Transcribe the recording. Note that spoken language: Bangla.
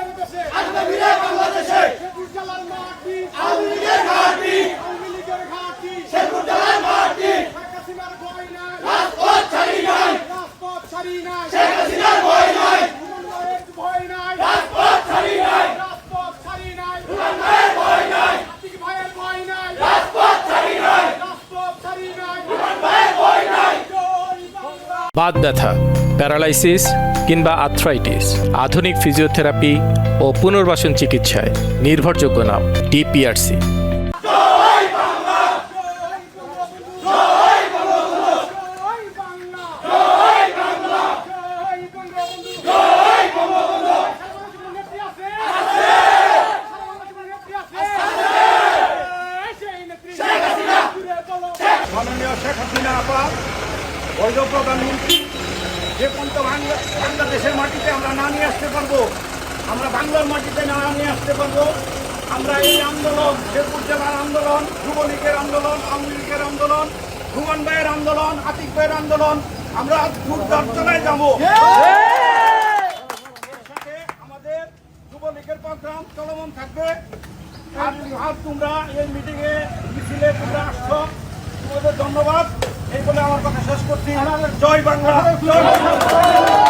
বাংলাদেশে আওয়ামী লীগের ঘাঁটি শেরপুরতলার মাটি রাজপথ ছাড়ি নাই শেখ হাসিনার ভয় নাই রাজপথ ছাড়ি নাই দুলাল ভাইয়ের ভয় নাই রাজপথ ছাড়ি নাই দুলাল ভাইয়ের ভয় নাই। বাত ব্যথা, প্যারালাইসিস কিংবা আর্থ্রাইটিস, আধুনিক ফিজিওথেরাপি ও পুনর্বাসন চিকিৎসায় নির্ভরযোগ্য নাম ডিপিআরসি। মাননীয় শেখ হাসিনা আপা বৈধ প্রধানমন্ত্রী, যে পর্যন্ত বাংলাদেশের মাটিতে আমরা না নিয়ে আসতে পারবো, আমরা বাংলার মাটিতে না নিয়ে আসতে পারবো, আমরা এই আন্দোলন, শেরপুর জেলার আন্দোলন, যুবলীগের আন্দোলন, আওয়ামী লীগের আন্দোলন, ভুবন ভাইয়ের আন্দোলন, আতিক ভাইয়ের আন্দোলন, আমরা জোরদার চালায় যাবো। এর সাথে আমাদের যুবলীগের প্রোগ্রাম চলমান থাকবে। আর তোমরা এই মিটিংয়ে মিছিলে তোমরা আসছো, তোমাদের ধন্যবাদ। এই বলে আমার কথা শেষ করছি। জয় বাংলা, জয় বাংলা।